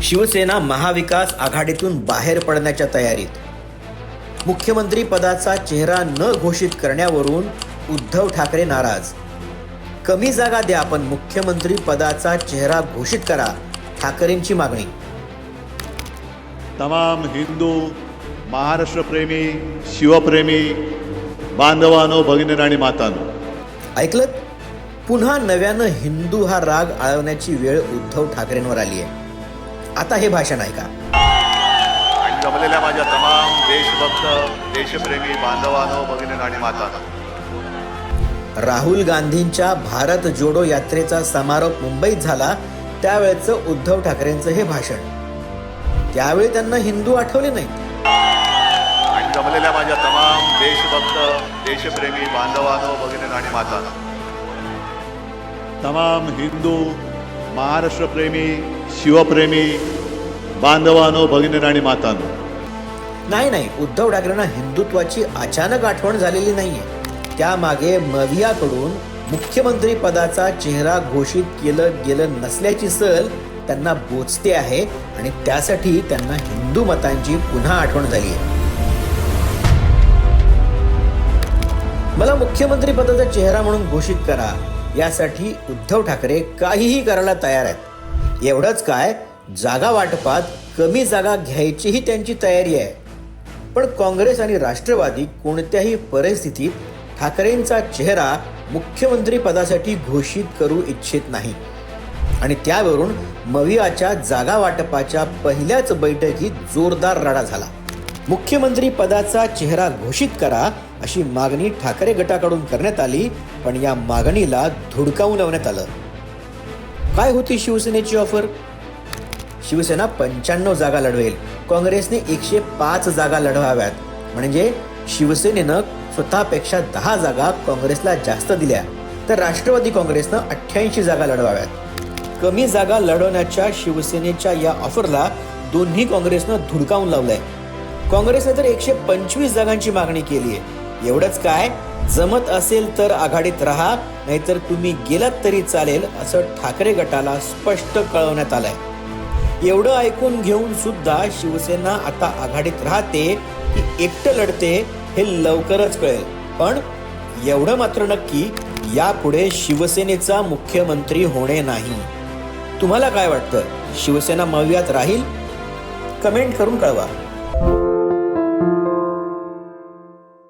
शिवसेना महाविकास आघाडीतून बाहेर पडण्याच्या तयारीत. मुख्यमंत्री पदाचा चेहरा न घोषित करण्यावरून उद्धव ठाकरे नाराज. कमी जागा द्या पण मुख्यमंत्री पदाचा चेहरा घोषित करा, ठाकरेंची मागणी. तमाम हिंदू, महाराष्ट्रप्रेमी, शिवप्रेमी बांधवांनो, भगिनी आणि मातांनो, ऐकलत? पुन्हा नव्यानं हिंदू हा राग आळवण्याची वेळ उद्धव ठाकरेंवर आली आहे. आता हे भाषण ऐका. आणि जमलेल्या माझ्या तमाम देशभक्त, देशप्रेमी बांधवांनो, भगिनी आणि मातांनो, राहुल गांधींच्या भारत जोडो यात्रेचा समारोप मुंबईत झाला त्यावेळेचं उद्धव ठाकरेंचं हे भाषण. त्यावेळी त्यांना हिंदू आठवले नाहीत. आणि जमलेल्या माझ्या तमाम देशभक्त, देशप्रेमी बांधवांनो, भगिनी आणि मातांनो, तमाम हिंदू, महाराष्ट्रप्रेमी, शिवप्रेमी बांधवांनो, भगिनी आणि मातांनो, नाही, उद्धव ठाकरेंना हिंदुत्वाची अचानक आठवण झालेली नाहीये. त्यामागे मवियाकडून मुख्यमंत्री पदाचा चेहरा घोषित केलं गेलं नसल्याची सल त्यांना बोचते आहे आणि त्यासाठी त्यांना हिंदू मतांची पुन्हा आठवण झाली आहे. मला मुख्यमंत्री पदाचा चेहरा म्हणून घोषित करा, यासाठी उद्धव ठाकरे काहीही करायला तयार आहेत. एवढंच काय, जागा वाटपात कमी जागा घ्यायचीही त्यांची तयारी आहे. पण काँग्रेस आणि राष्ट्रवादी कोणत्याही परिस्थितीत ठाकरेंचा चेहरा मुख्यमंत्री पदासाठी घोषित करू इच्छित नाही. आणि त्यावरून मवियाच्या जागा वाटपाच्या पहिल्याच बैठकीत जोरदार राडा झाला. मुख्यमंत्री पदाचा चेहरा घोषित करा अशी मागणी ठाकरे गटाकडून करण्यात आली, पण या मागणीला धुडकावून लावण्यात आलं. काय होती शिवसेनेची ऑफर? शिवसेना 95 जागा लढवेल, काँग्रेसने 105 जागा लढवाव्यात. म्हणजे शिवसेनेनं स्वतःपेक्षा 10 जागा काँग्रेसला जास्त दिल्या, तर राष्ट्रवादी काँग्रेसनं 88 जागा लढवाव्यात. कमी जागा लढवण्याच्या शिवसेनेच्या या ऑफरला दोन्ही काँग्रेसनं धुडकावून लावलंय. काँग्रेसने तर 125 जागांची मागणी केली आहे. एवढंच काय, जमत असेल तर आघाडीत राहा, नाहीतर तुम्ही गेलात तरी चालेल, असं ठाकरे गटाला स्पष्ट कळवण्यात आलंय. एवढं ऐकून घेऊन सुद्धा शिवसेना आता आघाडीत राहते की एकटं लढते हे लवकरच कळेल. पण एवढं मात्र नक्की, यापुढे शिवसेनेचा मुख्यमंत्री होणे नाही. तुम्हाला काय वाटतं? शिवसेना मवियात राहील? कमेंट करून कळवा.